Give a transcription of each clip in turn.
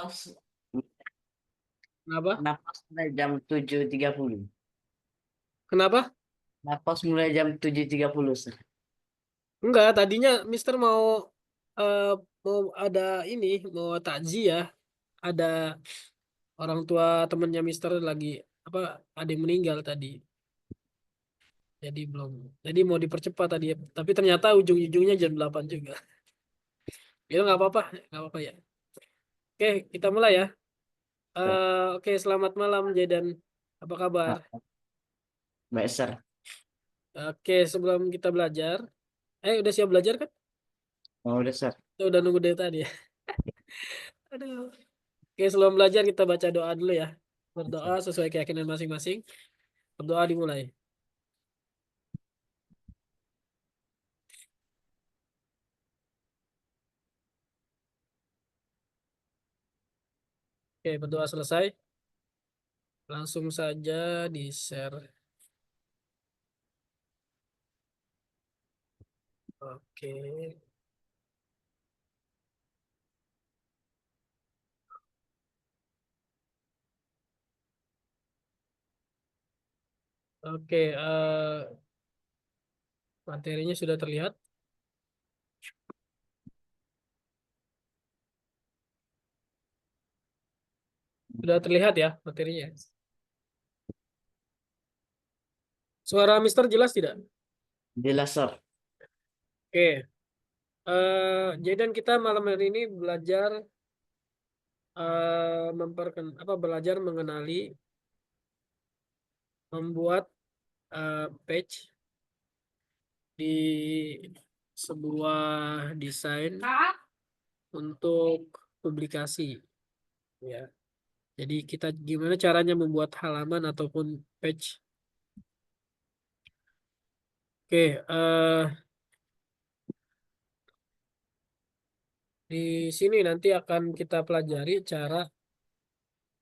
Pas- Kenapa? Kenapa mulai jam 7.30? Kenapa? Kenapa mulai jam 7.30? Enggak, tadinya Mister eh, mau ada ini, mau takziah, ada orang tua temennya Mister lagi apa ada yang meninggal tadi. Jadi belum. Jadi mau dipercepat tadi, tapi ternyata ujung-ujungnya jam 8 juga. Itu nggak apa-apa ya. Oke, kita mulai ya. Oke, selamat malam Jaden. Apa kabar? Ah, Mbak Ser. Oke, sebelum kita belajar, udah siap belajar kan? Oh, udah, Ser. Kita udah nunggu dari tadi ya. Aduh. Oke, sebelum belajar kita baca doa dulu ya. Berdoa sesuai keyakinan masing-masing. Berdoa dimulai. Oke, berdoa selesai. Langsung saja di-share. Oke. Oke, materinya sudah terlihat. Sudah terlihat ya materinya. Suara Mister jelas tidak? Jelas, Ser. Oke. Jadi kita malam hari ini belajar belajar mengenali membuat page di sebuah desain untuk publikasi ya. Jadi kita gimana caranya membuat halaman ataupun page. Oke, di sini nanti akan kita pelajari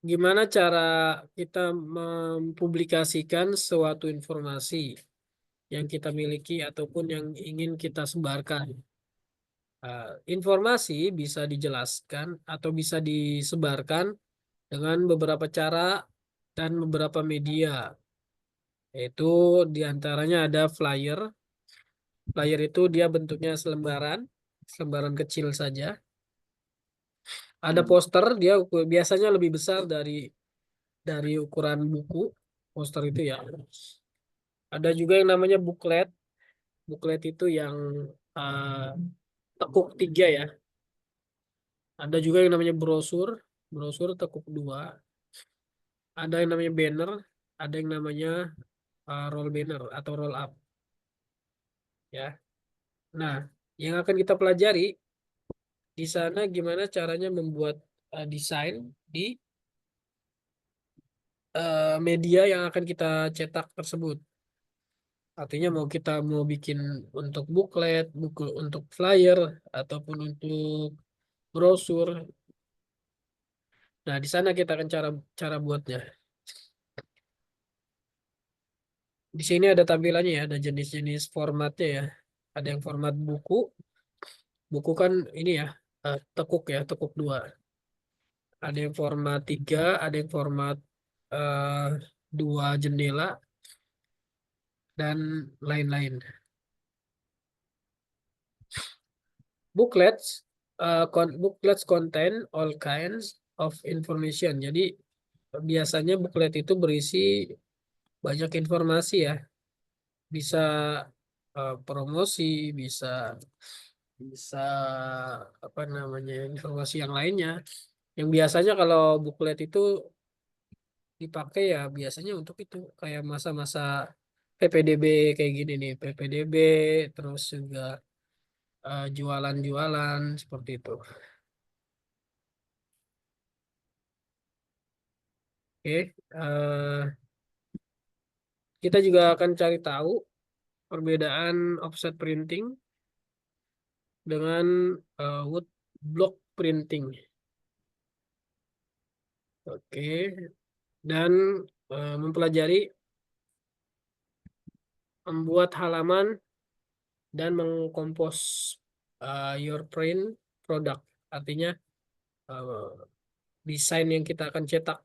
gimana cara kita mempublikasikan suatu informasi yang kita miliki ataupun yang ingin kita sebarkan. Informasi bisa dijelaskan atau bisa disebarkan dengan beberapa cara dan beberapa media. Yaitu diantaranya ada flyer. Flyer itu dia bentuknya selembaran kecil saja. Ada poster, dia biasanya lebih besar dari ukuran buku. Poster itu ya. Ada juga yang namanya booklet. Booklet itu yang uh, tekuk 3 ya. Ada juga yang namanya brosur. Brosur tekuk 2. Ada yang namanya banner. Ada yang namanya roll banner atau roll up. Ya. Nah, yang akan kita pelajari di sana gimana caranya membuat desain di media yang akan kita cetak tersebut. Artinya kita mau bikin untuk booklet, buku untuk flyer, ataupun untuk brosur. Nah, di sana kita akan cara cara buatnya. Di sini ada tampilannya ya, ada jenis-jenis formatnya ya. Ada yang format buku, buku kan ini ya, tekuk ya, tekuk 2. Ada yang format 3, ada yang format eh, 2 jendela, dan lain-lain. Booklets, booklets contain all kinds of information. Jadi biasanya booklet itu berisi banyak informasi ya. Bisa promosi, bisa bisa apa namanya informasi yang lainnya. Yang biasanya kalau booklet itu dipakai ya biasanya untuk itu kayak masa-masa PPDB kayak gini nih, PPDB terus juga jualan-jualan seperti itu. Oke, kita juga akan cari tahu perbedaan offset printing dengan wood block printing. Oke, dan mempelajari membuat halaman dan mengkompos your print product. Artinya eh, desain yang kita akan cetak.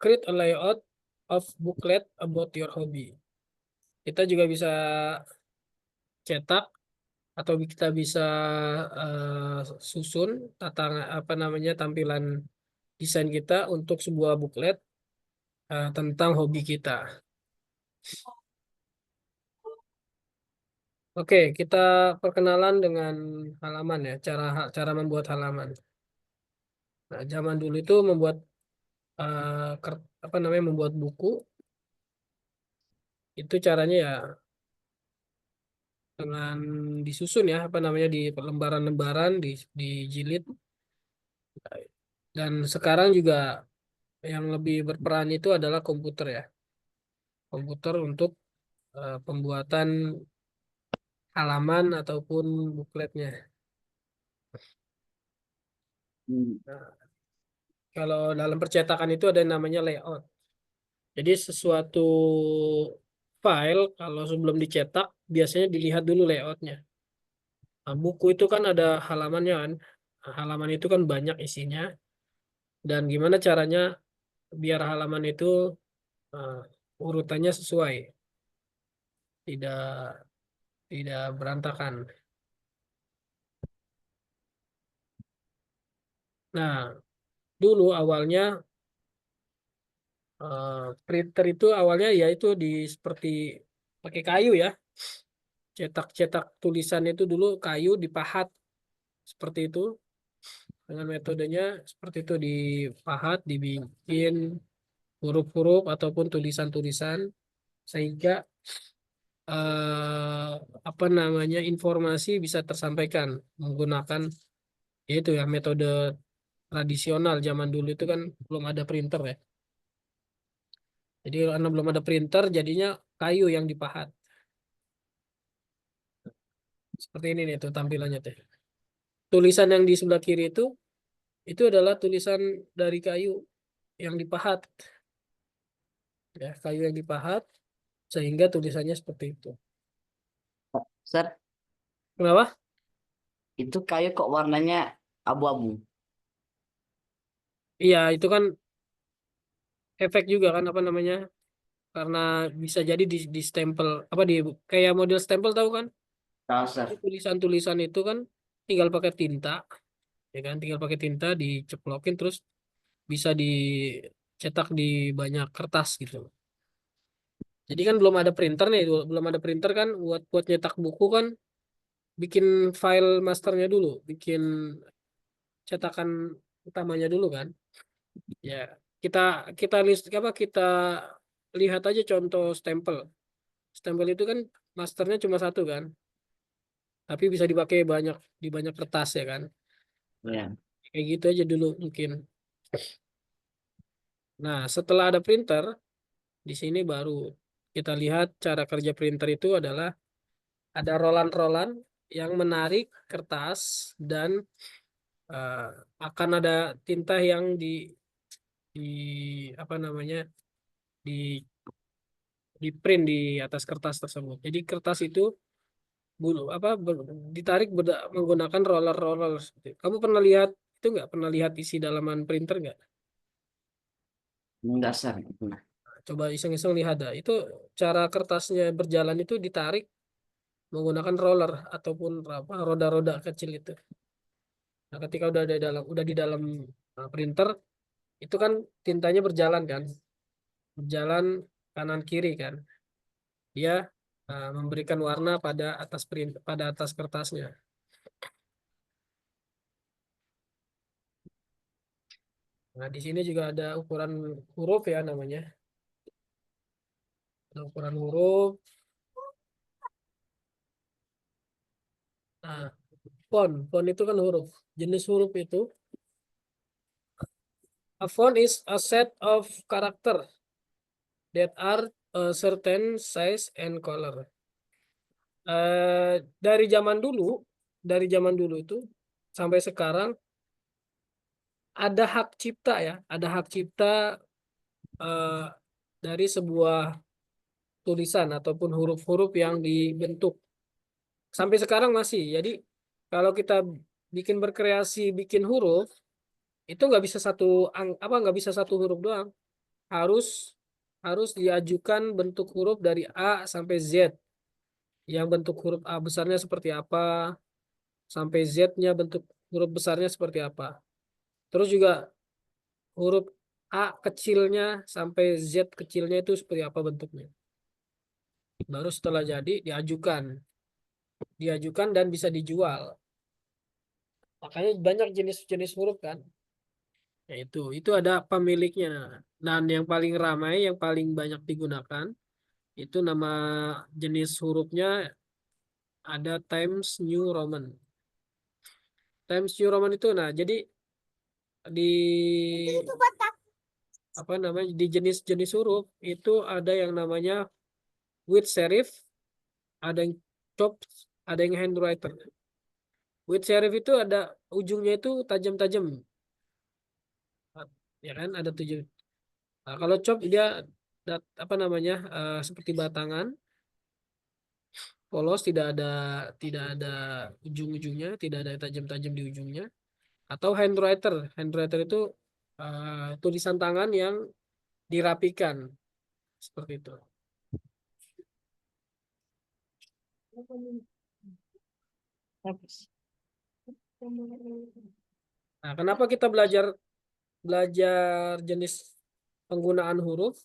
Create a layout of booklet about your hobby. Kita juga bisa cetak atau kita bisa susun tata apa namanya tampilan desain kita untuk sebuah booklet tentang hobi kita. Oke, kita perkenalan dengan halaman ya, cara cara membuat halaman. Nah, zaman dulu itu membuat apa namanya membuat buku itu caranya ya dengan disusun ya apa namanya di lembaran-lembaran dijilid. Dan sekarang juga yang lebih berperan itu adalah komputer ya, komputer untuk pembuatan halaman ataupun bukletnya. Hmm. Nah, kalau dalam percetakan itu ada yang namanya layout. Jadi sesuatu file kalau sebelum dicetak biasanya dilihat dulu layoutnya. Nah, buku itu kan ada halamannya kan. Nah, halaman itu kan banyak isinya. Dan gimana caranya biar halaman itu urutannya sesuai, tidak tidak berantakan. Nah, dulu awalnya printer itu awalnya ya itu di seperti pakai kayu ya. Cetak-cetak tulisan itu dulu kayu dipahat seperti itu. Dengan metodenya seperti itu dipahat, dibikin huruf-huruf ataupun tulisan-tulisan sehingga apa namanya informasi bisa tersampaikan menggunakan yaitu ya metode tradisional zaman dulu itu kan belum ada printer ya. Jadi karena belum ada printer jadinya kayu yang dipahat. Seperti ini nih tuh tampilannya tuh. Tulisan yang di sebelah kiri itu adalah tulisan dari kayu yang dipahat ya, kayu yang dipahat sehingga tulisannya seperti itu. Sir, Kenapa? itu kayu kok warnanya abu-abu. Iya, itu kan efek juga kan apa namanya? Karena bisa jadi di stempel apa di kayak model stempel tahu kan? Tahu, Jadi Sir. tulisan-tulisan itu kan tinggal pakai tinta, ya kan? Tinggal pakai tinta diceplokin terus bisa dicetak di banyak kertas gitu. Jadi kan belum ada printer nih, belum ada printer kan buat buat nyetak buku kan bikin file masternya dulu, bikin cetakan utamanya dulu kan. Ya, kita kita list apa kita lihat aja contoh stempel. Stempel itu kan masternya cuma satu kan, tapi bisa dipakai banyak di banyak kertas ya kan. Nah, Ya. kayak gitu aja dulu mungkin. Nah, setelah ada printer, di sini baru kita lihat cara kerja printer itu adalah ada rolan-rolan yang menarik kertas dan eh, akan ada tinta yang di apa namanya di di print di atas kertas tersebut. Jadi kertas itu bulu apa ditarik menggunakan roller-roller seperti itu. Kamu pernah lihat itu nggak? Pernah lihat isi dalaman printer nggak? Enggak, Sir. Coba iseng-iseng lihat dah. Itu cara kertasnya berjalan itu ditarik menggunakan roller ataupun apa roda-roda kecil itu. Nah, ketika udah di dalam printer itu kan tintanya berjalan kan, berjalan kanan kiri kan. Dia memberikan warna pada atas print pada atas kertasnya. Nah, di sini juga ada ukuran huruf ya namanya. Ada ukuran huruf. Nah, font itu kan huruf. Jenis huruf itu, a font is a set of character that are a certain size and color. Dari dari zaman dulu itu sampai sekarang ada hak cipta ya, ada hak cipta eh, dari sebuah tulisan ataupun huruf-huruf yang dibentuk. Sampai sekarang masih. Jadi kalau kita bikin berkreasi, bikin huruf itu nggak bisa nggak bisa satu huruf doang. Harus harus diajukan bentuk huruf dari A sampai Z. Yang bentuk huruf A besarnya seperti apa, sampai Z-nya bentuk huruf besarnya seperti apa. Terus juga huruf A kecilnya sampai Z kecilnya itu seperti apa bentuknya. Baru setelah jadi diajukan dan bisa dijual. Makanya banyak jenis-jenis huruf kan. Ya itu ada pemiliknya. Dan yang paling ramai, yang paling banyak digunakan itu nama jenis hurufnya ada Times New Roman. Times New Roman itu, nah jadi di apa namanya, di jenis-jenis huruf itu ada yang namanya with serif, ada yang chopped, ada yang handwritten. With serif itu ada ujungnya itu tajam-tajam, ya kan, ada 7. Nah, kalau chop dia apa namanya, seperti batangan polos, tidak ada ujung-ujungnya, tidak ada tajam-tajam di ujungnya. Atau handwriter, handwriter itu tulisan tangan yang dirapikan seperti itu. Nah, kenapa kita belajar belajar jenis penggunaan huruf?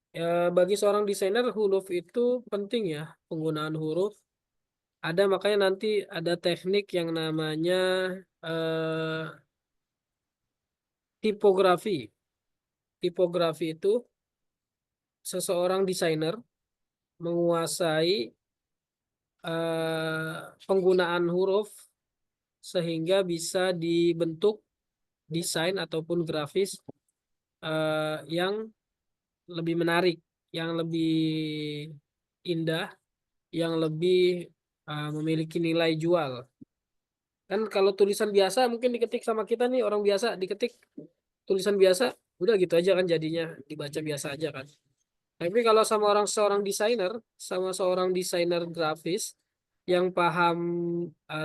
Ya, bagi seorang desainer huruf itu penting ya, penggunaan huruf. Ada, makanya nanti ada teknik yang namanya eh, tipografi. Tipografi itu seseorang desainer menguasai penggunaan huruf sehingga bisa dibentuk desain ataupun grafis yang lebih menarik, yang lebih indah, yang lebih memiliki nilai jual. Kan kalau tulisan biasa mungkin diketik sama kita nih orang biasa, diketik tulisan biasa udah gitu aja kan, jadinya dibaca biasa aja kan. Tapi kalau sama seorang desainer, sama seorang desainer grafis yang paham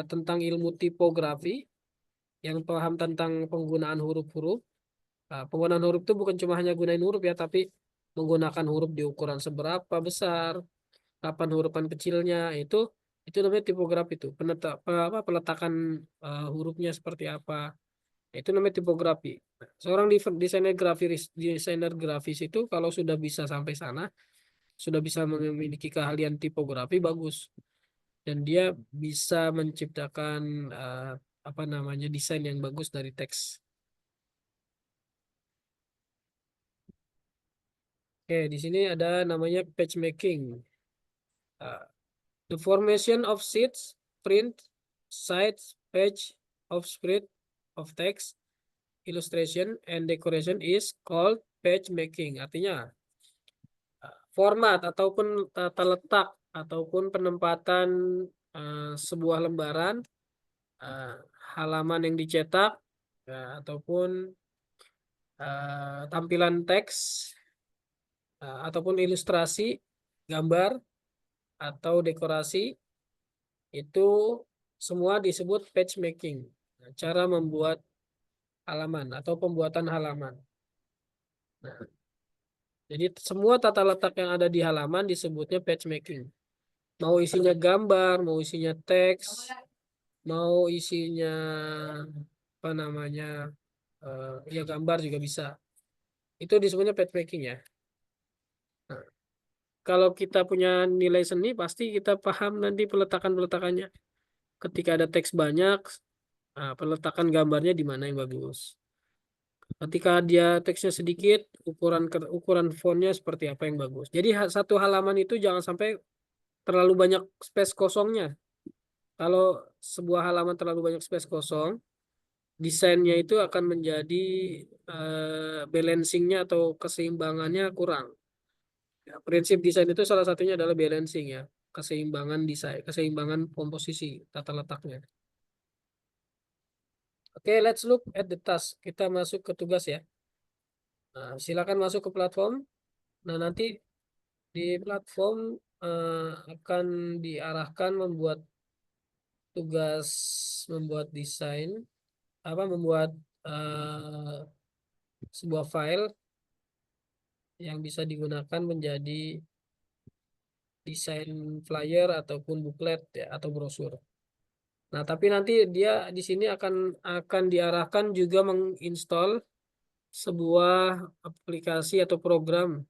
tentang ilmu tipografi, yang paham tentang penggunaan huruf-huruf. Penggunaan huruf itu bukan cuma hanya gunain huruf ya, tapi menggunakan huruf di ukuran seberapa besar, kapan hurufan kecilnya, itu namanya tipografi itu. Peletakan hurufnya seperti apa. Itu namanya tipografi. Nah, seorang desainer grafis itu kalau sudah bisa sampai sana, sudah bisa memiliki keahlian tipografi bagus, dan dia bisa menciptakan apa namanya, desain yang bagus dari teks. Oke, di sini ada namanya page making. Uh, the formation of sheets, print, sites, page of spread of text, illustration, and decoration is called page making. Artinya format ataupun tata letak ataupun penempatan sebuah lembaran, uh, halaman yang dicetak, ataupun tampilan teks, ataupun ilustrasi, gambar atau dekorasi, itu semua disebut page making. Nah, cara membuat halaman atau pembuatan halaman. Nah, jadi semua tata letak yang ada di halaman disebutnya page making. Mau isinya gambar, mau isinya teks, mau isinya apa namanya, ya gambar juga bisa. Itu disebutnya page making ya. Nah, kalau kita punya nilai seni, pasti kita paham nanti peletakan-peletakannya. Ketika ada teks banyak, peletakan gambarnya di mana yang bagus. Ketika dia teksnya sedikit, ukuran fontnya seperti apa yang bagus. Jadi satu halaman itu jangan sampai terlalu banyak space kosongnya. Kalau sebuah halaman terlalu banyak space kosong, desainnya itu akan menjadi balancingnya atau keseimbangannya kurang. Ya, prinsip desain itu salah satunya adalah balancing ya, keseimbangan desain, keseimbangan komposisi, tata letaknya. Oke, let's look at the task. Kita masuk ke tugas ya. Nah, silakan masuk ke platform. Nah, nanti di platform akan diarahkan membuat tugas membuat desain, membuat eh, sebuah file yang bisa digunakan menjadi desain flyer ataupun buklet ya, atau brosur. Nah, tapi nanti dia di sini akan diarahkan juga menginstal sebuah aplikasi atau program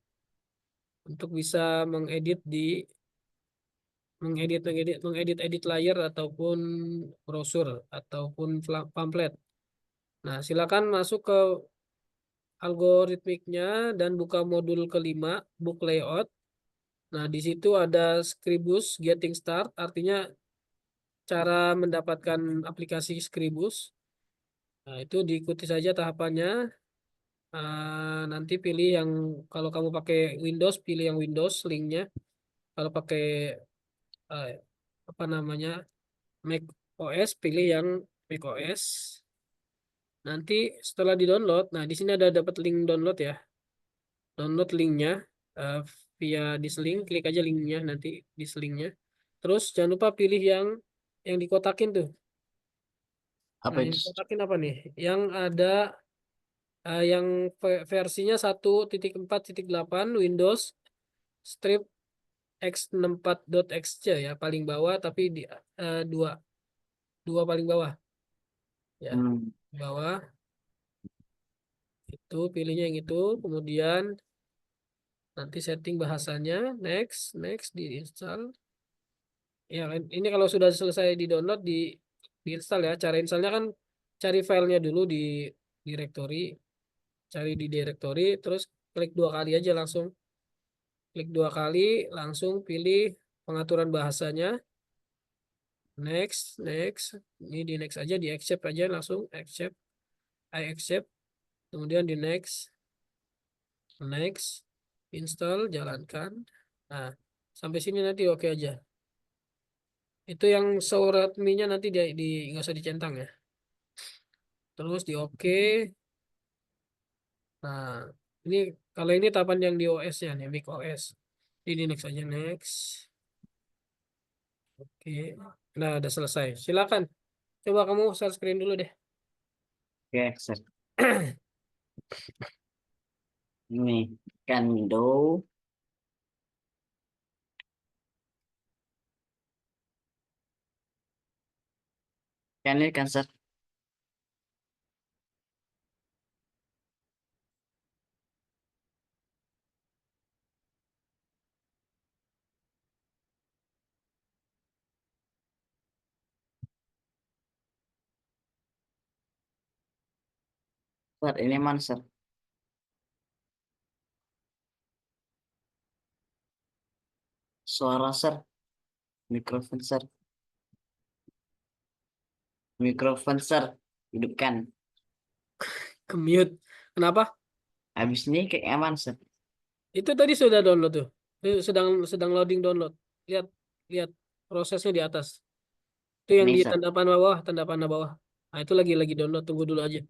untuk bisa mengedit layar ataupun brosur ataupun pamflet. Nah, silakan masuk ke algoritmiknya dan buka modul kelima, book layout. Nah, di situ ada Scribus Getting Start, artinya cara mendapatkan aplikasi Scribus. Nah, itu diikuti saja tahapannya. Nanti pilih yang, kalau kamu pakai Windows, pilih yang Windows linknya. Kalau pakai eh, apa namanya Mac OS, pilih yang Mac OS. Nanti setelah di-download, nah di sini ada dapat link download ya. Download linknya eh, via dislink, klik aja linknya nanti dislinknya. Terus jangan lupa pilih yang dikotakin tuh. Apa Nah, yang itu? dikotakin apa nih? Yang ada yang versinya 1.4.8 Windows strip x64.xc ya paling bawah, tapi di dua dua paling bawah ya, Hmm. bawah itu pilihnya yang itu, kemudian nanti setting bahasanya, next next diinstal ya. Ini kalau sudah selesai di download, diinstal ya. Cara installnya kan cari filenya dulu di directory, cari di directory, terus klik dua kali aja, langsung klik dua kali, langsung pilih pengaturan bahasanya, next next. Ini di next aja, di accept aja, langsung accept, I accept, kemudian di next next, install, jalankan. Nah, sampai sini nanti oke aja. Itu yang show readme-nya nanti di nggak usah dicentang ya. Terus di oke. Nah, ini kalau ini tahapan yang di OS-nya nih, Mac OS. Ini di next aja, next. Oke. Nah, udah selesai. Silakan. Coba kamu share screen dulu deh. Oke, Sir. Ini kan do. Kan ini kan, Sir. Sir, ini mana, Sir? Suara, Sir. Mikrofon, Sir. Mikrofon, Sir. Hidupkan. Ke mute. Kenapa? Habis ini kayak aman, Sir. Itu tadi sudah download tuh. Itu sedang sedang loading download. Lihat lihat prosesnya di atas. Itu yang Nih, di Sir. tanda panah bawah. Nah, itu lagi download, tunggu dulu aja.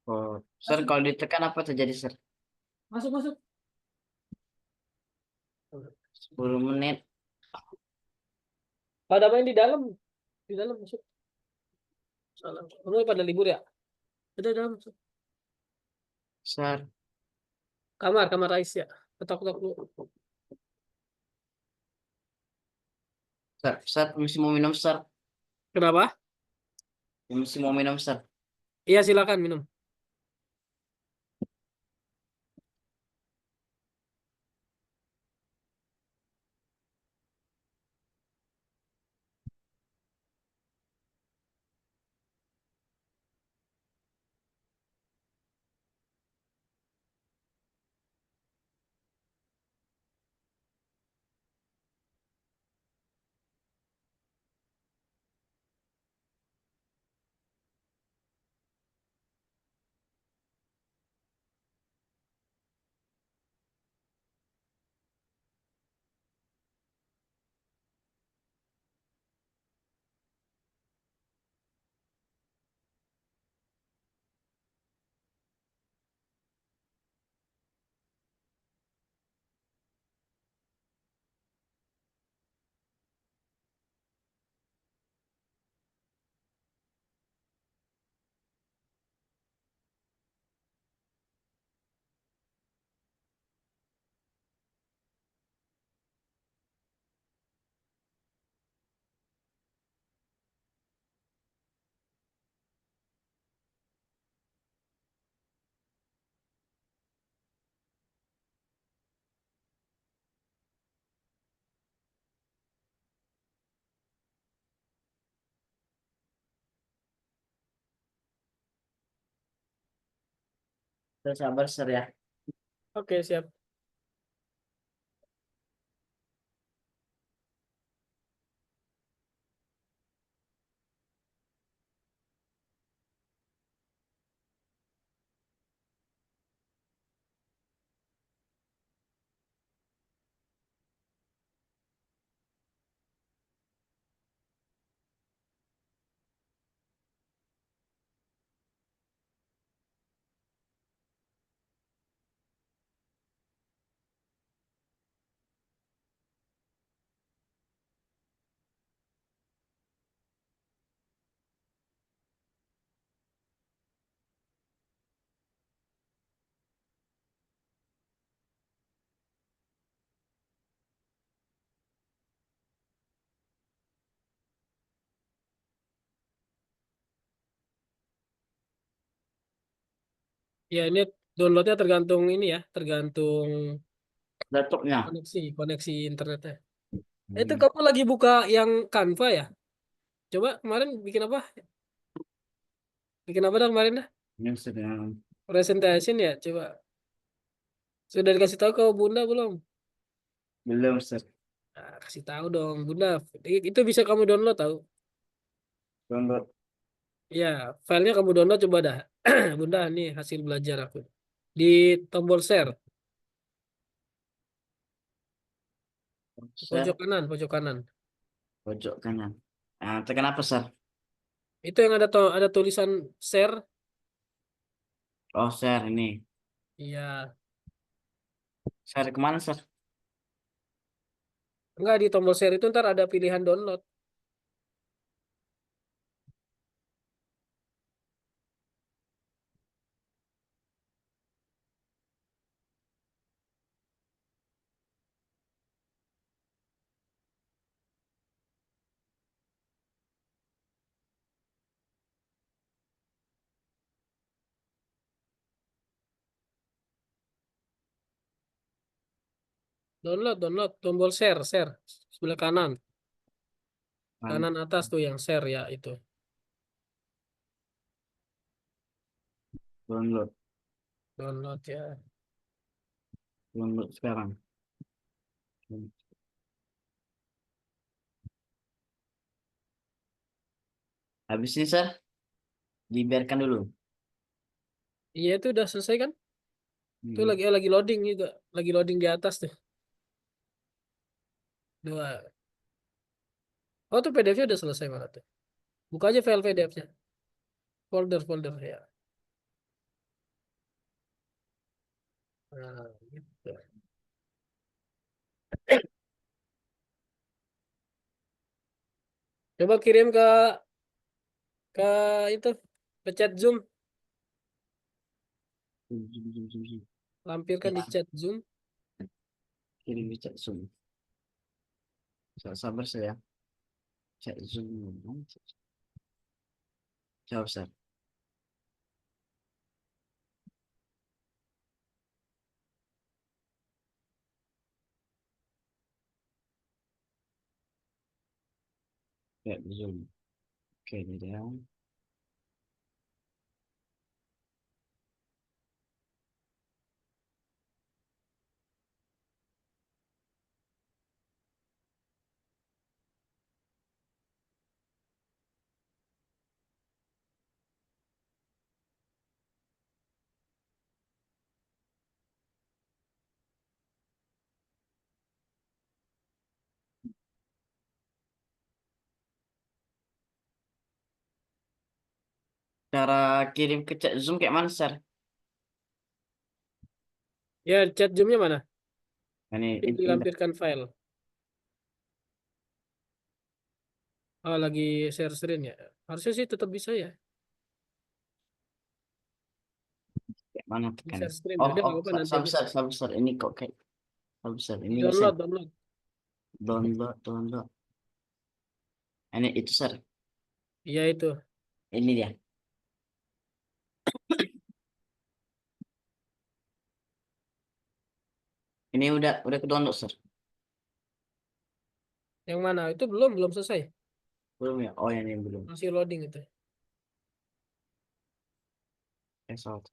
Oh, Sir, Masuk, kalau ditekan apa terjadi, Sir? masuk, masuk. 10 menit. Pada main di dalam masuk. Salah. Kamu pada libur ya? Udah dalam masuk. Sir, Kamar Ais ya. Ketok-ketok dulu. Sir, mesti mau minum, Sir. Kenapa? Mesti mau minum, Sir. Iya, silakan minum. Sabar, Sir ya. Oke, siap. Ya, ini downloadnya tergantung ini ya, tergantung Laptopnya. koneksi internetnya. Itu Hmm. kamu lagi buka yang Canva ya? Coba kemarin bikin apa? Bikin apa dah kemarin dah? Yang sedang Presentation ya? Coba. Sudah dikasih tahu ke Bunda belum? belum, Sir. Nah, kasih tahu dong, Bunda. Itu bisa kamu download tahu. Download. Ya, filenya kamu download coba dah. Bunda, nih hasil belajar aku. Di tombol share, pojok Sir, kanan, pojok kanan. pojok kanan. Ah, tekan apa, Sir? Itu yang ada tulisan share. Oh, share ini. Iya, Share kemana, Sir? enggak di tombol share itu ntar ada pilihan download. Download, download, tombol share, share. Sebelah kanan. Ah, Kanan atas tuh yang share ya itu. download. Download ya. Download sekarang. Habis ini, Sir, dibiarkan dulu. Iya itu udah selesai kan? Itu Hmm. lagi loading juga. Lagi loading di atas tuh. Dua. Oh tuh PDF-nya udah selesai malah tuh. Buka aja file PDF-nya. Folder ya. Nah, gitu. Coba kirim ke itu ke chat Zoom. Zoom, zoom, zoom, zoom, zoom. Lampirkan di Ya, chat Zoom. kirim di chat Zoom. Sabar, saya. Chat Zoom. Jawab, Sir. Chat Zoom. Oke, ini dia. Cara kirim ke chat Zoom kayak mana, Sir? Ya chat Zoom-nya mana? Ini udah. Dilampirkan file. Oh lagi share screen ya. Harusnya sih tetap bisa ya. Kayak mana Di tekan? share screen. Oh, Udah oh, nggak apa-apa nanti sabar, aja. Sir, sabar, Sir. Ini kok kayak sabar, Sir. Di Ini saya download, download. download. Ini itu, Sir. Iya itu. Ini dia. Ini udah ke download, Sir. Yang mana? Itu belum selesai. Belum ya? Oh, yang ini belum. Masih loading itu. Salah.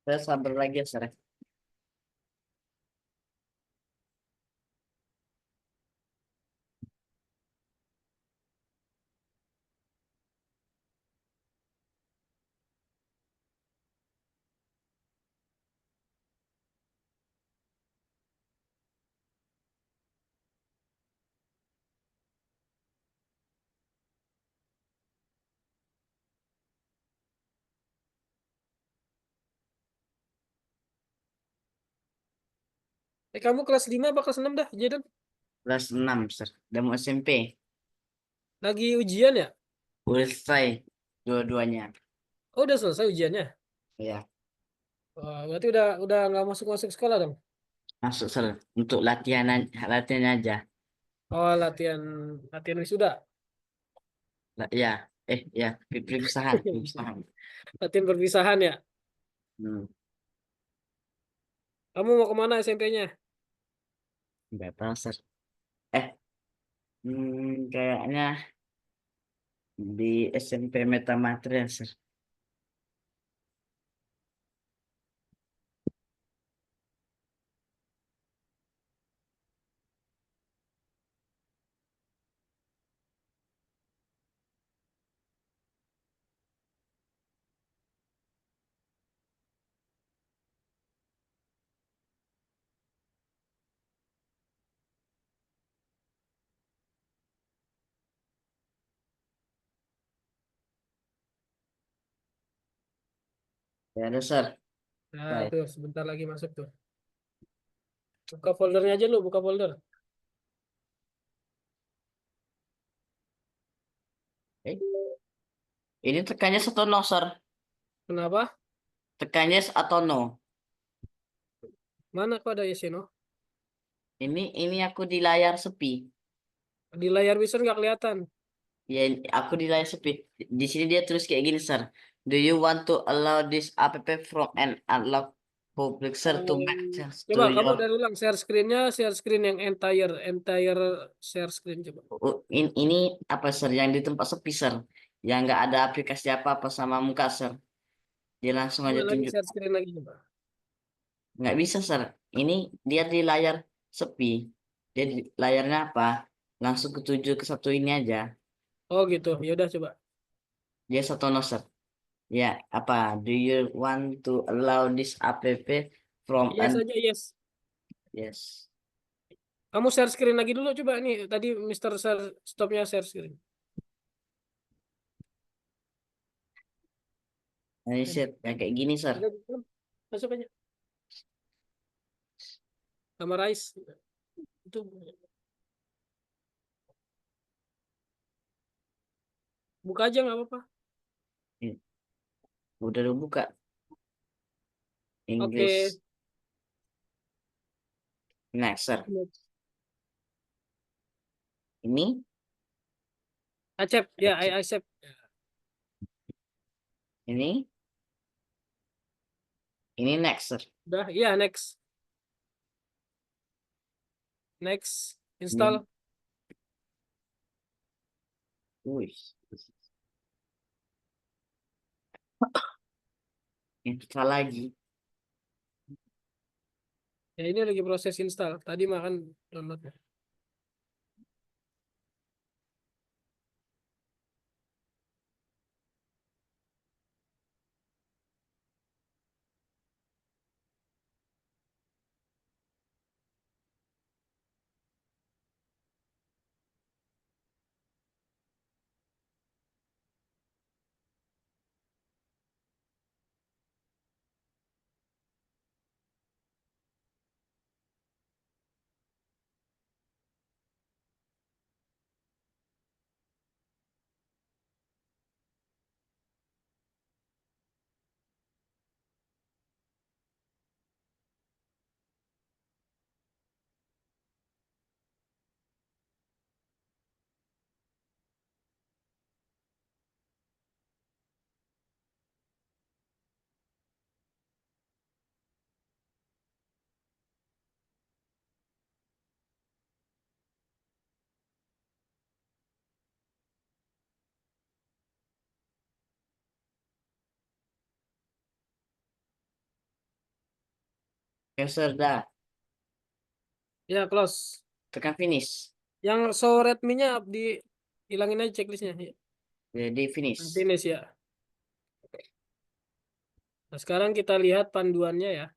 Saya sabar lagi ya, Sir. Kamu kelas 5 apa kelas 6 dah, Jaden? Kelas 6, Sir. Udah mau SMP. Lagi ujian ya? Udah selesai dua-duanya. Oh, udah selesai ujiannya. Ya, Wah, berarti udah nggak masuk sekolah dong. masuk, Sir. Untuk latihan aja. Oh, latihan latihan wisuda. Ya, ya, perpisahan, perpisahan. Latihan perpisahan ya. Hmm, Kamu mau kemana SMP-nya? nggak tahu, Sir. Eh, kayaknya di SMP Meta Material, Sir. Ya, ada, Sir. Nah, Baik. tuh sebentar lagi masuk tuh. Buka foldernya aja lu, buka folder. Eh, ini tekannya satu no, Sir. Kenapa? Tekannya atau no. Mana kok ada Yeseno? Ini aku di layar sepi. Di layar wizard nggak kelihatan. Ya, aku di layar sepi. Di sini dia tulis kayak gini, Sir. Do you want to allow this app from an unlock public sir to Oh, make sense to coba kamu your dari ulang share screennya, share screen yang entire share screen coba. ini apa, Sir, yang di tempat sepi, Sir, yang nggak ada aplikasi apa-apa sama muka, Sir. Dia langsung aja Coba lagi tunjuk. share screen lagi coba. Nggak bisa, Sir. Ini dia di layar sepi. Dia di layarnya apa? Langsung ketuju ke satu ini aja. Oh gitu. Ya udah coba. Dia satu no, Sir. Ya, apa? Do you want to allow this app from an Yes aja yes. yes. Kamu share screen lagi dulu coba nih. Tadi Mister share stopnya share screen. Ini Tadi. set yang kayak gini, Sir. Udah, masuk aja. Summarize. Itu buka aja nggak apa-apa. Ini, udah buka Oke. English next, Sir. Ini Accept. Ya, I accept. ini ini next, Sir. Udah, iya next. Next. Ini Install. wih, install lagi. Ya ini lagi proses install. Tadi makan download. Cursor dah. Ya, close. Tekan finish. Yang show readme-nya di hilangin aja checklistnya. Ya. Jadi finish. Finish ya. Nah, sekarang kita lihat panduannya ya.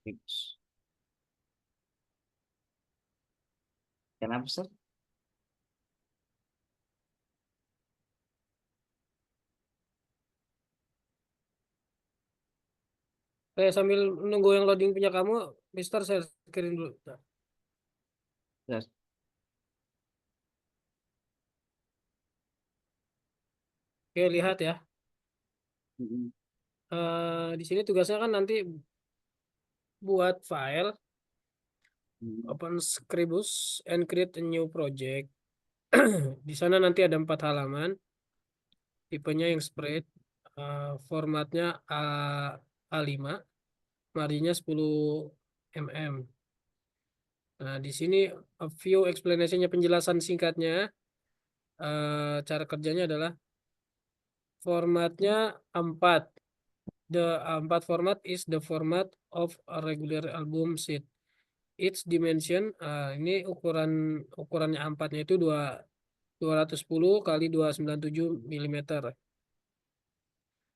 Finish. Kenapa, Sir? Saya sambil nunggu yang loading punya kamu, Mister, saya screen dulu. Nah, Sir. oke, lihat ya. Mm-mm. Di sini tugasnya kan nanti buat file, Mm-mm. open Scribus, and create a new project. Di sana nanti ada 4 halaman, tipenya yang spread, formatnya A5, marginnya 10 mm. Nah, di sini a few explanation-nya, penjelasan singkatnya. Cara kerjanya adalah formatnya A4. The A4 format is the format of a regular album sheet. Each dimension, ini ukurannya A4-nya itu 210 kali 297 mm.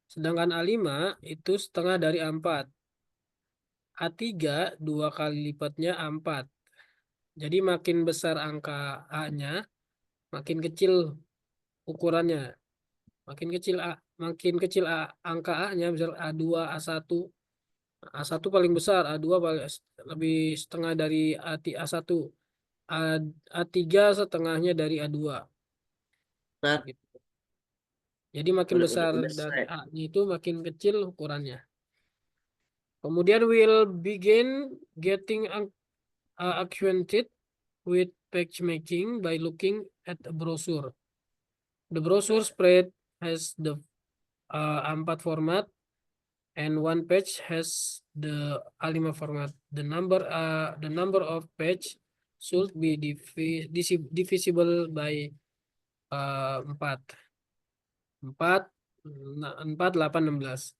Sedangkan A5 itu setengah dari A4. A3 dua kali lipatnya A4. Jadi makin besar angka A-nya, makin kecil ukurannya. Makin kecil angka A-nya, misal A2, A1. A1 paling besar, A2 paling lebih setengah dari A1. A, A3 setengahnya dari A2. Sir, Gitu. Jadi makin besar udah dari selesai. A-nya itu makin kecil ukurannya. Kemudian we'll begin getting acquainted with page making by looking at a brochure. The brochure spread has the A4 format and one page has the A5 format. The number of page should be divisible by 4. 4, 4, 8, 16.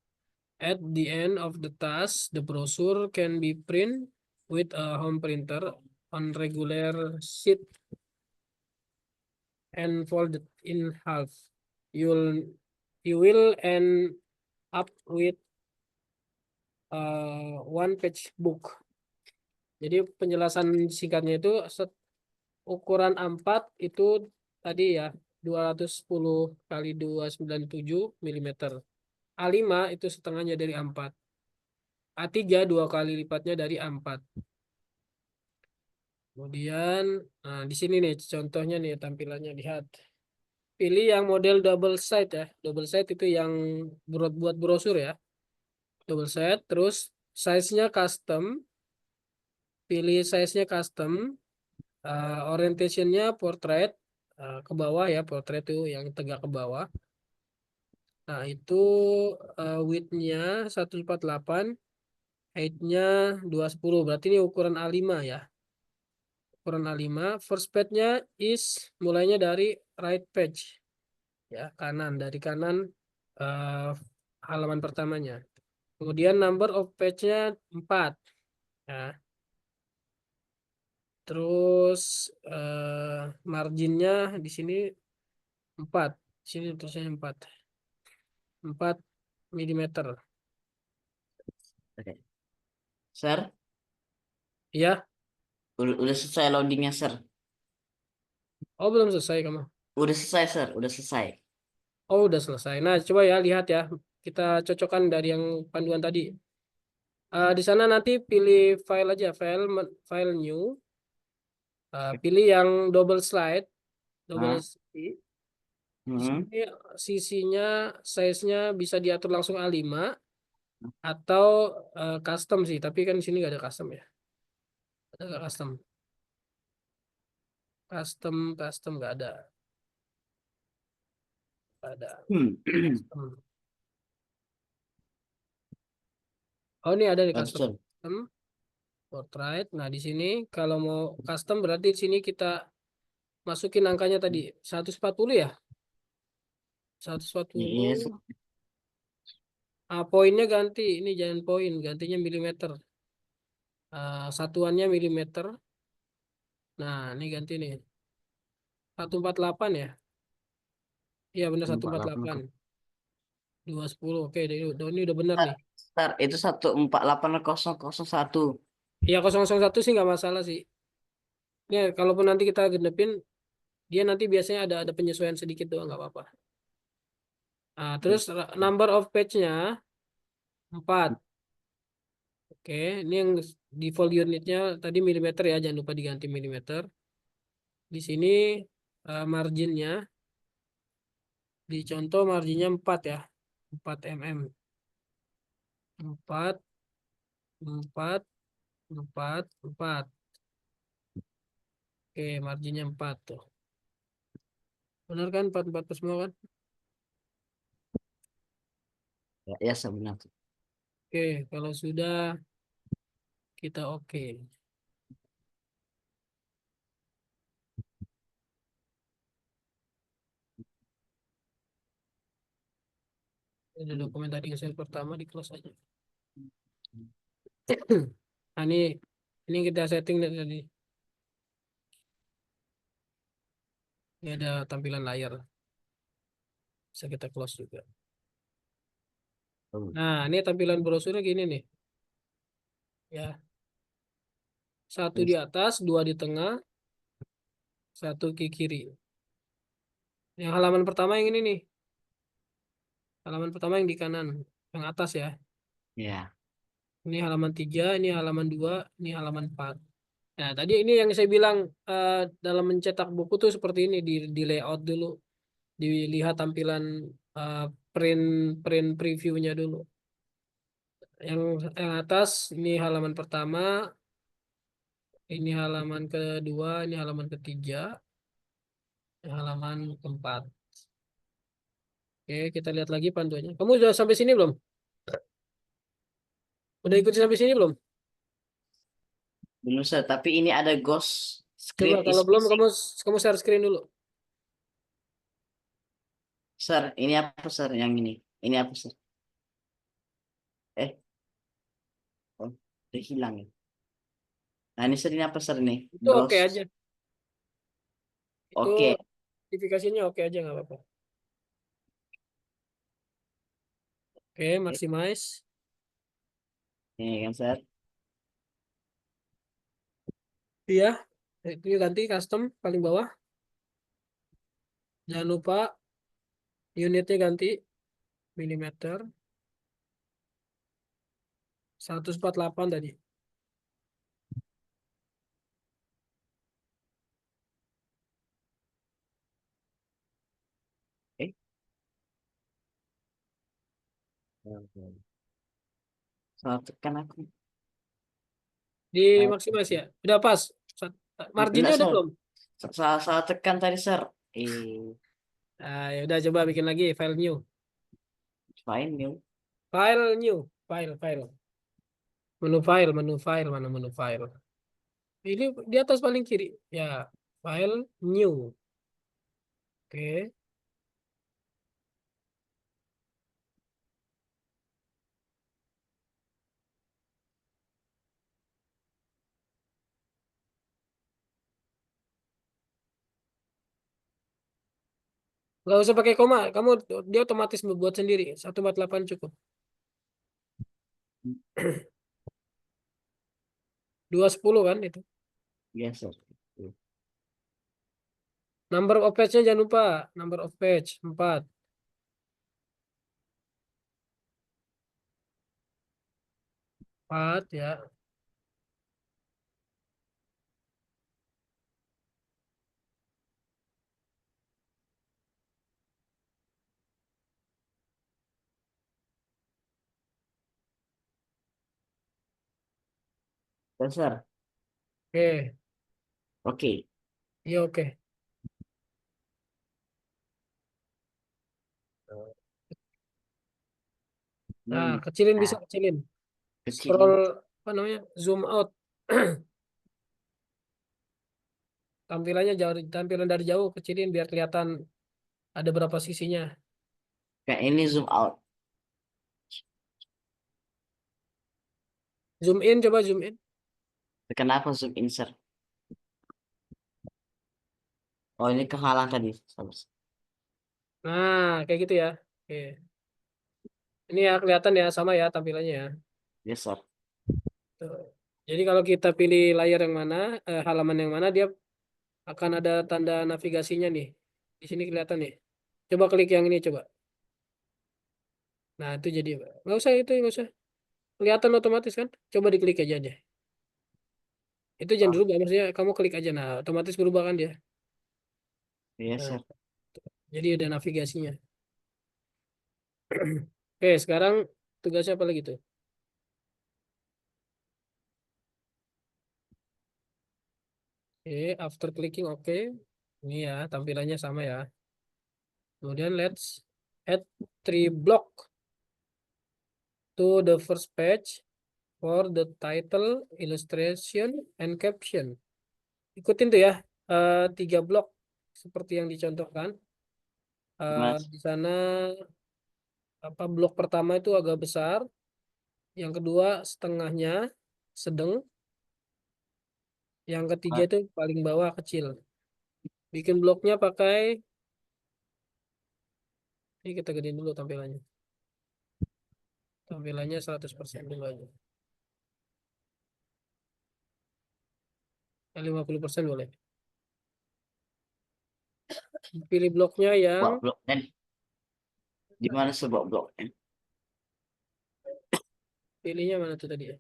At the end of the task, the brochure can be print with a home printer on regular sheet and folded in half. You will end up with one page book. Jadi penjelasan singkatnya itu ukuran A4 itu tadi ya 210 kali 297 mm. A5 itu setengahnya dari A4. A3 dua kali lipatnya dari A4. Kemudian, nah di sini nih contohnya nih tampilannya, lihat. Pilih yang model double side ya. Double side itu yang buat brosur ya. Double side, terus size-nya custom. Pilih size-nya custom. Orientation-nya portrait. Ke bawah ya, portrait itu yang tegak ke bawah. Nah itu width-nya 148, height-nya 210. Berarti ini ukuran A5 ya. Ukuran A5. First page-nya is mulainya dari right page. Ya, kanan. Dari kanan eh, halaman pertamanya. Kemudian number of page-nya 4. Ya. Terus marginnya di sini 4. Di sini tulisannya 4. 4 mm. Oke. Sir, Ya. udah selesai loadingnya, Sir. Oh, belum selesai kamu. Udah selesai, Sir. Udah selesai. Oh, udah selesai. Nah, coba ya lihat ya. Kita cocokkan dari yang panduan tadi. Di sana nanti pilih file aja, file new. Pilih yang double slide, double Hah? sisi. Di Mm-mm. sini sisinya, size-nya bisa diatur langsung A5 atau custom sih. Tapi kan di sini nggak ada custom ya. Ada nggak custom? Custom nggak ada. Nggak ada. Hmm. Custom. Oh, ini ada di Bagus, custom. Sir. Custom portrait. Nah, di sini kalau mau custom berarti di sini kita masukin angkanya tadi 140 ya. Iya, 140. Sir. Poinnya ganti, ini jangan poin, gantinya milimeter. Satuannya milimeter. Nah, ini ganti nih. 148 ya? Iya benar 48 148. ke 210. Oke, ini udah benar nih. Sir, itu 148001. Ya 001 sih nggak masalah sih. Ya, kalaupun nanti kita genepin, dia nanti biasanya ada penyesuaian sedikit doang nggak apa-apa. Terus number of page-nya 4. Oke, ini yang default unitnya tadi milimeter ya, jangan lupa diganti milimeter. Di sini marginnya, di contoh marginnya 4 ya, 4 mm. 4, 4, 4, 4. Oke, marginnya 4 tuh. Benar kan 4, 4 semua kan? Ya, ya sebenarnya. Oke, kalau sudah kita oke. Ada dokumen tadi yang saya pertama di close aja. Nah, ini kita setting tadi. Ini ada tampilan layar. Bisa kita close juga. Nah, ini tampilan brosurnya gini nih. Ya, satu di atas, dua di tengah, satu ke kiri. Yang halaman pertama yang ini nih. Halaman pertama yang di kanan, yang atas ya. Ya. Ini halaman 3, ini halaman 2, ini halaman 4. Nah, tadi ini yang saya bilang dalam mencetak buku tuh seperti ini di layout dulu, dilihat tampilan eh, print print previewnya dulu. Yang atas ini halaman pertama, ini halaman kedua, ini halaman ketiga, ini halaman keempat. Oke, kita lihat lagi panduannya. Kamu sudah sampai sini belum? Udah ikuti sampai sini belum? Belum, Sir, tapi ini ada ghost Coba screen is kalau belum missing. kamu share screen dulu. Sir, ini apa, Sir, yang ini? Ini apa, Sir? Eh, oh, udah hilang ya. Nah, ini, Sir, ini apa, Sir, ini? Itu oke Ghost. aja. Itu Oke. notifikasinya oke aja nggak apa-apa. Oke, maximize. Ini kan, Sir. Iya, itu ganti custom paling bawah. Jangan lupa unitnya ganti milimeter 148 tadi. Eh, salah tekan aku. Di maximize ya. Udah pas. Enggak, Marginnya udah Sir. belum? Salah tekan tadi, Sir. Ya udah coba bikin lagi file new. Fine, new. File new, file. Menu file, mana menu file? Ini di atas paling kiri. Ya, file new. Oke. Nggak usah pakai koma. Dia otomatis membuat sendiri. 148 cukup. 210 kan itu. Yes, Sir. Number of page-nya jangan lupa. Number of page 4. 4 ya. Yes, Sir. Oke. Oke. Iya oke. Nah, Ini. kecilin bisa Nah, kecilin. Scroll kecilin. apa namanya? Zoom out. Tampilannya jauh, tampilan dari jauh kecilin biar kelihatan ada berapa sisinya. Kayak ini zoom out. Zoom in, coba zoom in. Kenapa zoom insert? Oh, ini kehalang tadi. Nah, kayak gitu ya. Oke. Ini ya kelihatan ya, sama ya tampilannya ya. Yes, sir. Tuh. Jadi kalau kita pilih layar yang mana, halaman yang mana, dia akan ada tanda navigasinya nih. Di sini kelihatan nih. Coba klik yang ini coba. Nah, itu jadi nggak usah itu nggak usah. Kelihatan otomatis kan? Coba diklik aja deh. Itu jangan Oh, dirubah, maksudnya kamu klik aja. Nah, otomatis berubah kan dia. yes, Nah, sir. jadi ada navigasinya. Oke, sekarang tugasnya apa lagi tuh? Oke, after clicking oke. Ini ya, tampilannya sama ya. Kemudian let's add three block to the first page for the title, illustration, and caption. Ikutin tuh ya, tiga blok seperti yang dicontohkan. Mas, Di sana apa blok pertama itu agak besar, yang kedua setengahnya sedang, yang ketiga Mas, itu paling bawah kecil. Bikin bloknya pakai ini kita gedein dulu tampilannya. Tampilannya 100% dulu aja. 50% boleh. Pilih bloknya yang buat blok kan? Di mana sebuah bloknya? pilihnya mana tuh tadi ya?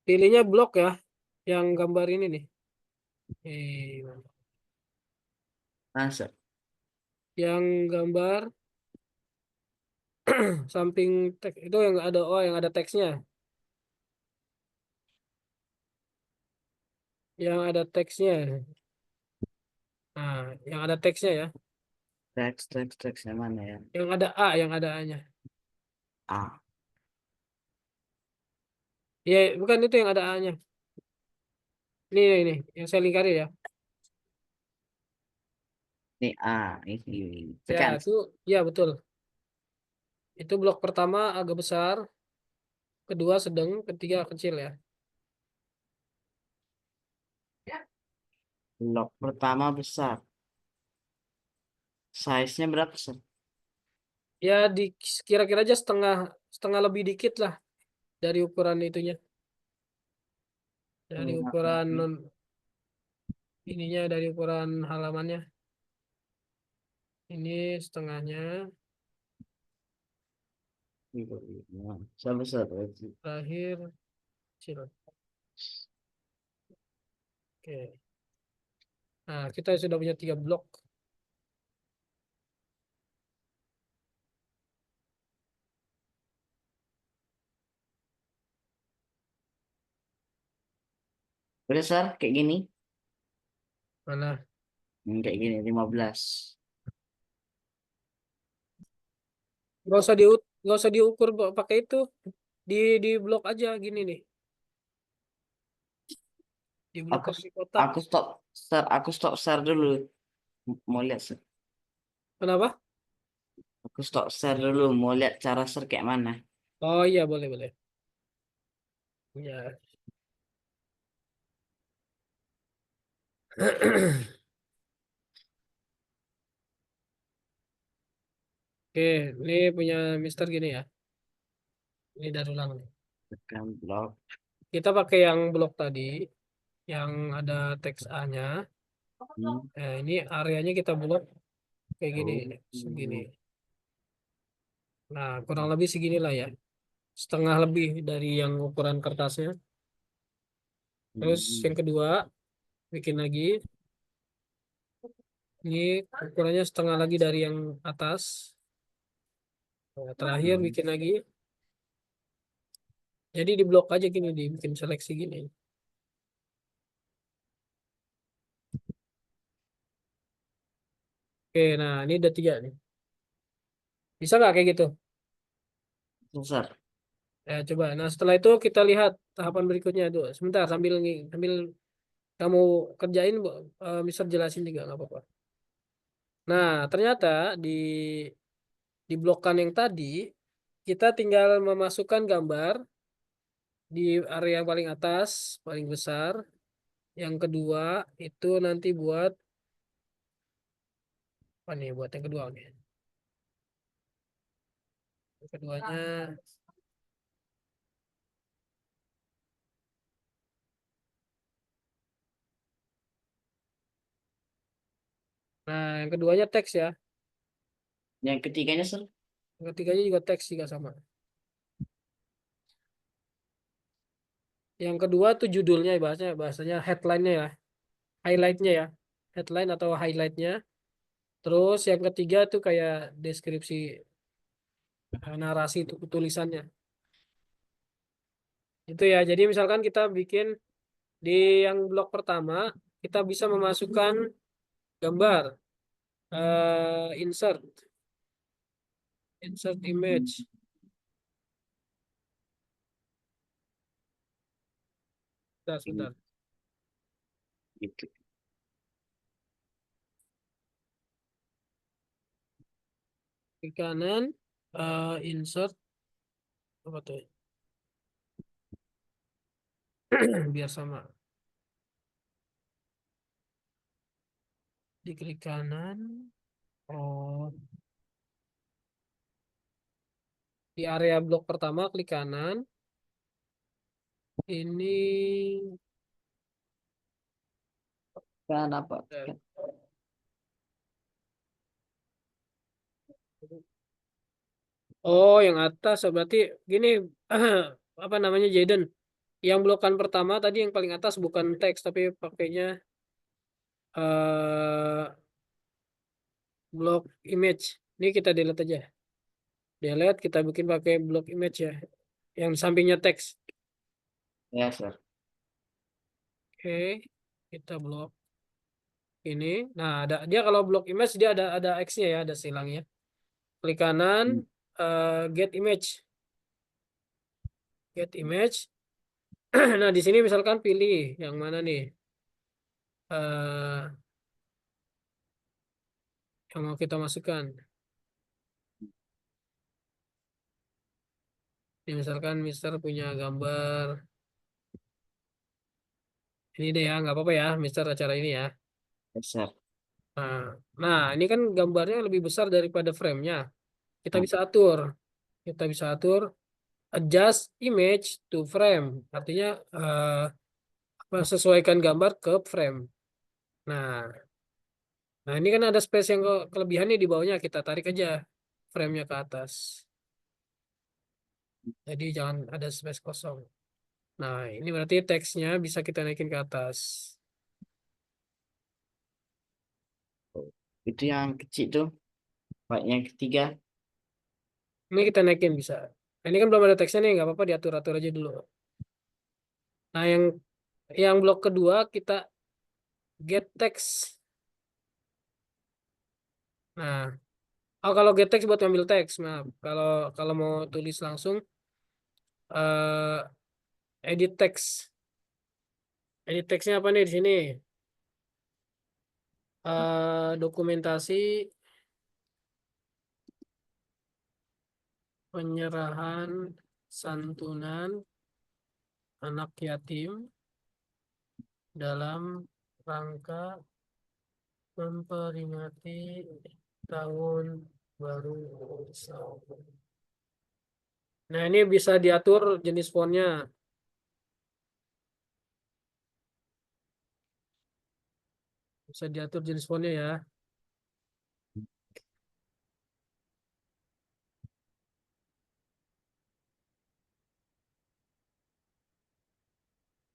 Pilihnya blok ya, yang gambar ini nih. Mana? Masa? Yang gambar samping teks itu yang ada yang ada teksnya. Yang ada teksnya. Nah, yang ada teksnya ya. Teks yang mana ya? Yang ada A, yang ada A-nya. A. Ya, bukan itu yang ada A-nya. Ini, yang saya lingkari ya. Ini A. Ini. Ya, Tekan. itu, ya betul. Itu blok pertama agak besar, kedua sedang, ketiga kecil ya. Blok pertama besar. Size-nya berapa, sir? Ya, di kira-kira aja setengah setengah lebih dikit lah dari ukuran itunya. Dari ukuran ininya, dari ukuran halamannya. Ini setengahnya, Sama, sir. terakhir kecil. Oke. Nah, kita sudah punya tiga blok. Udah, sir. Kayak gini. Mana? Kayak gini, 15. Nggak usah diukur pakai itu. Di blok aja gini nih. Di blok Aku pakai kotak. aku stop, sir. Aku stop share dulu. Mau lihat, sir. Kenapa? Aku stop share dulu. Mau lihat cara share kayak mana. Oh iya, boleh boleh. Ya. Oke, ini punya Mister gini ya. Ini dari ulang nih. Tekan blok. Kita pakai yang blok tadi, yang ada teks A-nya. Hmm. Ini areanya kita blok kayak gini, Oh. segini. Nah, kurang lebih seginilah ya. Setengah lebih dari yang ukuran kertasnya. Terus Hmm. yang kedua, bikin lagi. Ini ukurannya setengah lagi dari yang atas. Nah, terakhir Hmm. bikin lagi. Jadi di blok aja gini, dibikin seleksi gini. Oke, nah ini udah tiga nih. Bisa nggak kayak gitu? Sir. Ya, coba. Nah, setelah itu kita lihat tahapan berikutnya itu. Sebentar, sambil Kamu kerjain, Mister jelasin juga nggak apa-apa. Nah, ternyata di blokan yang tadi kita tinggal memasukkan gambar di area yang paling atas, paling besar. Yang kedua itu nanti buat apa nih? Buat yang kedua nih. Yang keduanya, nah yang keduanya teks ya. Yang ketiganya, Sir. Yang ketiganya juga teks juga sama. Yang kedua tuh judulnya bahasanya headline-nya ya, highlight-nya ya, headline atau highlight-nya. Terus yang ketiga tuh kayak deskripsi, narasi itu tulisannya. Itu ya. Jadi misalkan kita bikin di yang blok pertama, kita bisa memasukkan gambar, insert image. Sebentar, sebentar. Gitu. Klik kanan, insert apa tuh? Biar sama. Di klik kanan. Oh, di area blok pertama klik kanan. Ini Kan apa? eh, oh, yang atas berarti gini, apa namanya, Jaden? Yang blokan pertama tadi yang paling atas bukan teks tapi pakainya eh blok image. Ini kita delete aja. Delete, kita bikin pakai blok image ya. Yang sampingnya teks. Ya, Sir. Oke, kita blok ini. Nah, ada dia kalau blok image dia ada X-nya ya, ada silangnya. Klik kanan, Hmm. get image. Get image. Nah, di sini misalkan pilih yang mana nih? eh yang mau kita masukkan. Ini misalkan Mister punya gambar. Ini deh ya, nggak apa-apa ya, Mister acara ini ya. Ya, Sir. Nah, nah, ini kan gambarnya lebih besar daripada frame-nya. Kita Nah, bisa atur. Kita bisa atur adjust image to frame. Artinya sesuaikan gambar ke frame. Nah, nah ini kan ada space yang kelebihannya di bawahnya. Kita tarik aja frame-nya ke atas. Jadi jangan ada space kosong. Nah, ini berarti teksnya bisa kita naikin ke atas. itu yang kecil tuh. Pak, yang ketiga. Ini kita naikin bisa. Nah, ini kan belum ada teksnya nih, nggak apa-apa diatur-atur aja dulu. Nah, yang blok kedua kita get text. Nah, oh kalau get text buat ngambil teks. Nah, kalau kalau mau tulis langsung, edit text. Edit teksnya apa nih di sini? Dokumentasi penyerahan santunan anak yatim dalam rangka memperingati tahun baru Islam. Nah, ini bisa diatur jenis fontnya. Bisa diatur jenis fontnya ya.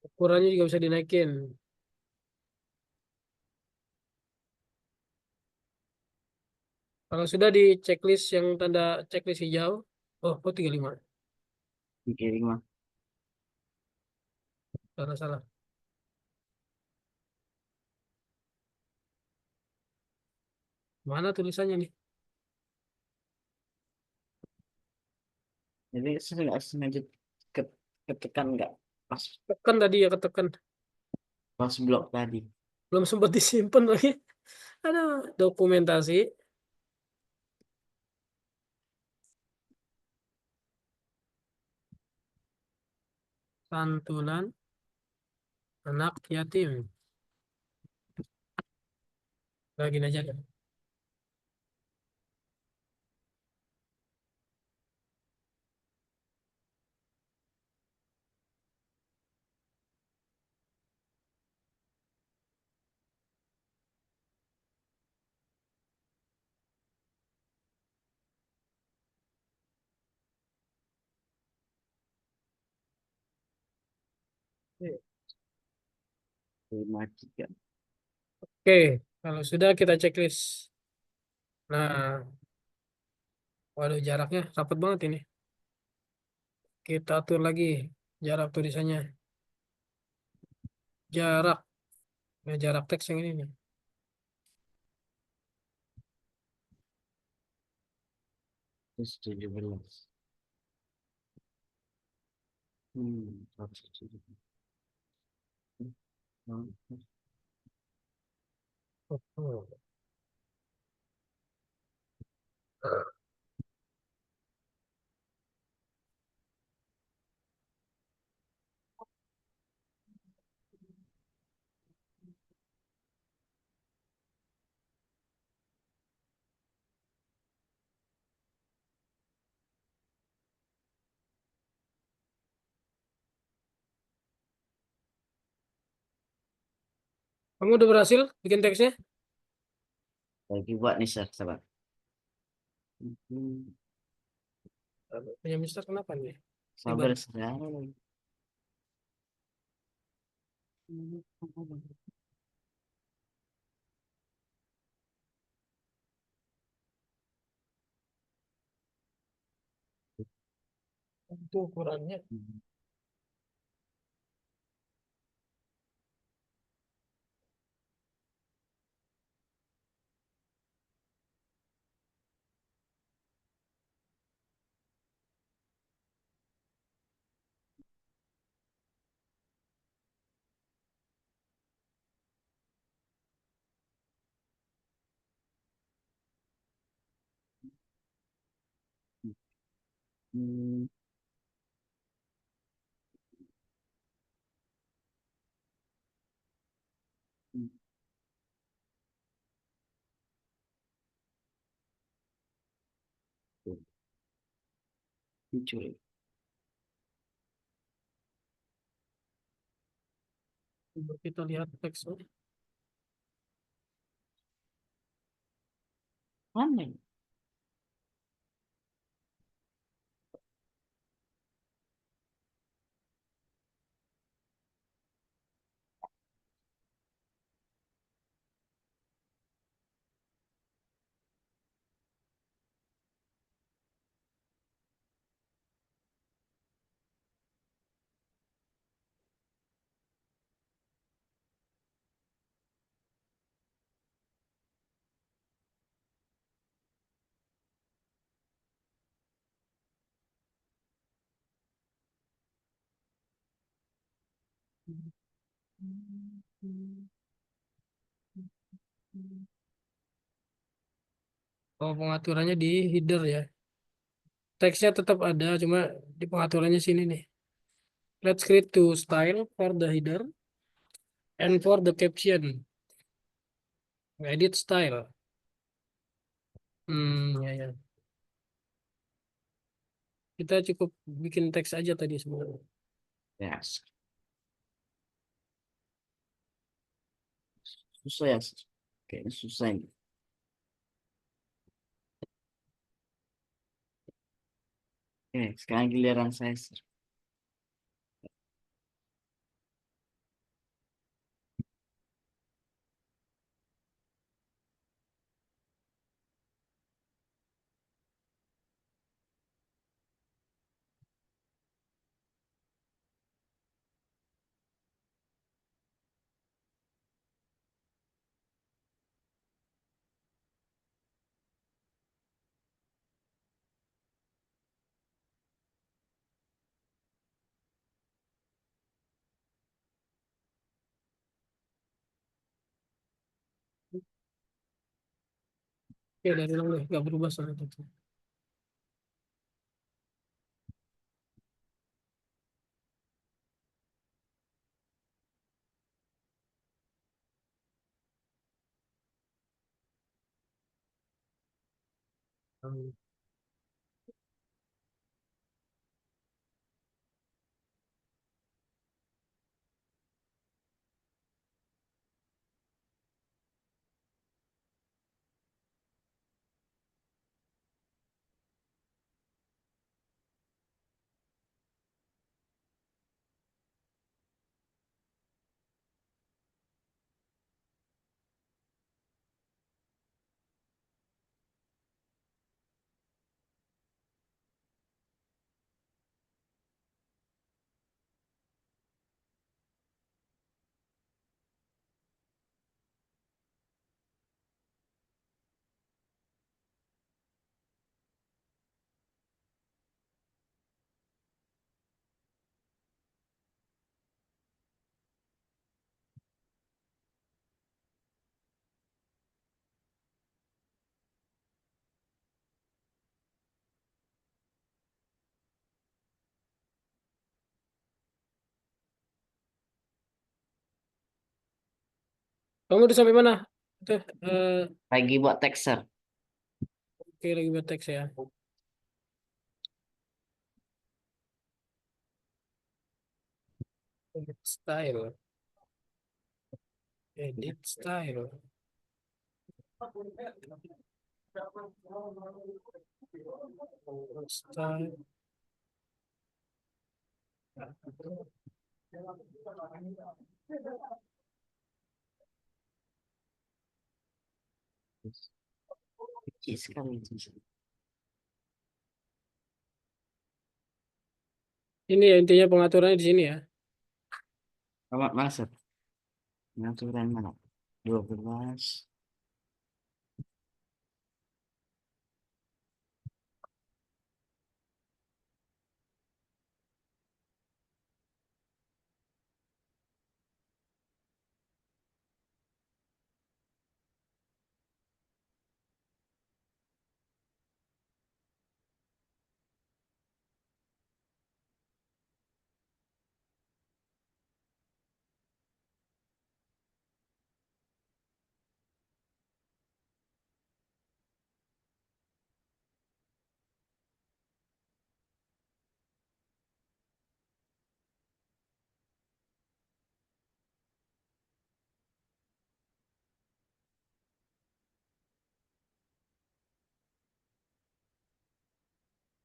Ukurannya juga bisa dinaikin. Kalau sudah di checklist yang tanda checklist hijau, oh 35. Oke, mah. Salah, salah. Mana tulisannya nih? Jadi saya nggak sengaja ke- ketekan nggak pas. Tekan tadi ya, ketekan. Pas blok tadi. Belum sempat disimpan lagi. Ada dokumentasi santunan anak yatim. Lagi aja deh. Lima tiga. Oke, kalau sudah kita checklist. Nah, waduh jaraknya rapat banget ini. Kita atur lagi jarak tulisannya. Jarak, nah, jarak teks yang ini nih. Terus 17. 117. Oh. Kamu udah berhasil bikin teksnya? Lagi buat nih, Sir. Sabar. Hmm, Punya Mister kenapa nih? Ribet. Sabar, Sir. Itu ukurannya. Hmm, Cuy. Coba kita lihat teksnya. Mana ini? Oh, pengaturannya di header ya. Teksnya tetap ada, cuma di pengaturannya sini nih. Let's create to style for the header and for the caption. Edit style. Ya, ya. Kita cukup bikin teks aja tadi sebenarnya. Ya, susah ya, Sir. Kayaknya susah ini. Oke, sekarang giliran saya, Sir. Oke, dari ulang deh, nggak berubah soalnya itu. Kamu udah sampai mana? Tuh, Lagi buat teks, sir. oke, lagi buat teks ya. Edit style, edit style. Style. Kecil sekali itu, sir. Ini ya intinya pengaturannya di sini ya. Mana, sir? Pengaturan mana? 12.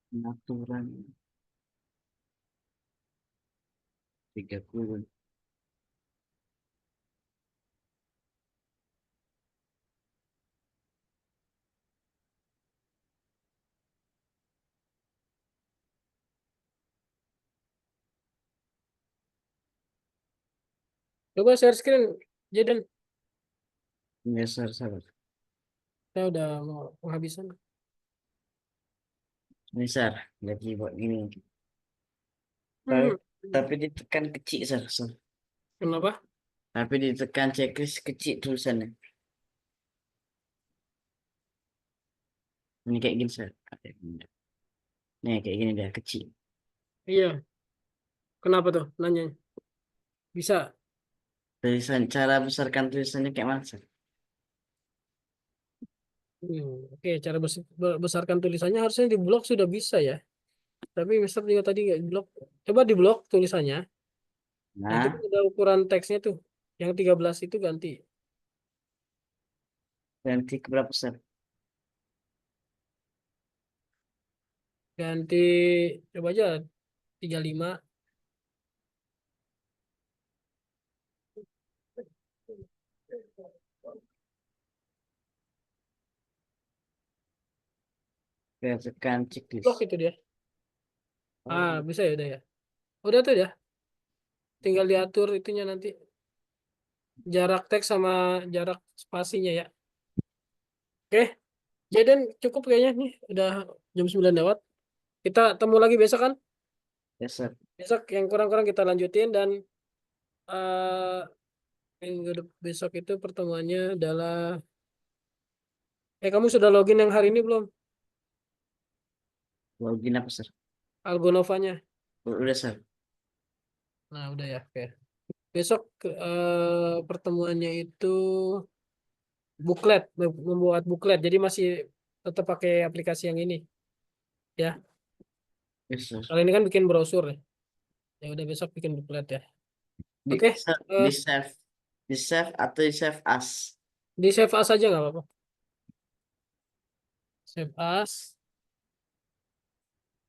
Pengaturan 30. Coba share screen, Jaden. Ya, sir, sabar. Saya udah mau penghabisan. Ini, sir. Lagi buat gini. Tapi, Hmm. tapi ditekan kecil, sir, sir. Kenapa? Tapi ditekan checklist kecil tulisannya. Ini kayak gini, sir. Nih, kayak gini dia, kecil. Iya. Kenapa tuh? Nanya. Bisa. Tulisan, cara besarkan tulisannya kayak mana, sir? Oke, cara besarkan tulisannya harusnya di blok sudah bisa ya. Tapi Mister juga tadi nggak di blok. Coba di blok tulisannya. Nanti Nah, kan ada ukuran teksnya tuh. Yang 13 itu ganti. ganti ke berapa, sir? Ganti coba aja 35. Tekan Blok checklist. itu dia. Ah, Oh, bisa ya udah ya. Udah tuh ya. Tinggal diatur itunya nanti. Jarak teks sama jarak spasinya ya. Oke, Jaden cukup kayaknya nih. Udah jam 9 lewat. Kita temu lagi besok kan? ya, sir. Besok yang kurang-kurang kita lanjutin dan besok itu pertemuannya adalah Kamu sudah login yang hari ini belum? Login apa, Sir? Algonovanya. Udah, Sir. Nah, udah ya. Oke. Besok pertemuannya itu buklet, membuat buklet. Jadi masih tetap pakai aplikasi yang ini, ya. Yes, Sir. Kalau ini kan bikin brosur ya. Ya udah besok bikin buklet ya. Di, Oke, Sir, eh, di save atau di save as? di save as aja nggak apa-apa. Save as,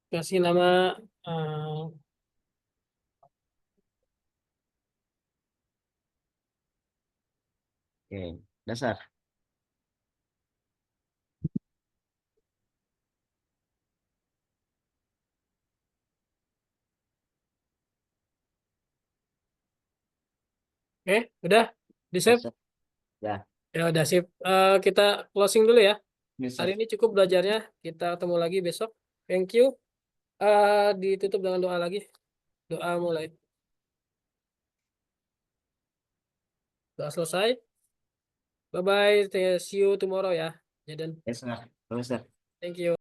kasih nama eh, Oke, dasar. oke, udah di save. Dasar. Ya, Ya udah sip. Kita closing dulu ya. yes, Hari Sir. ini cukup belajarnya. Kita ketemu lagi besok. Thank you. Ditutup dengan doa lagi. Doa mulai. Doa selesai. Bye bye. See you tomorrow ya. Jaden. Yes, Sir. Yes, Sir. Thank you.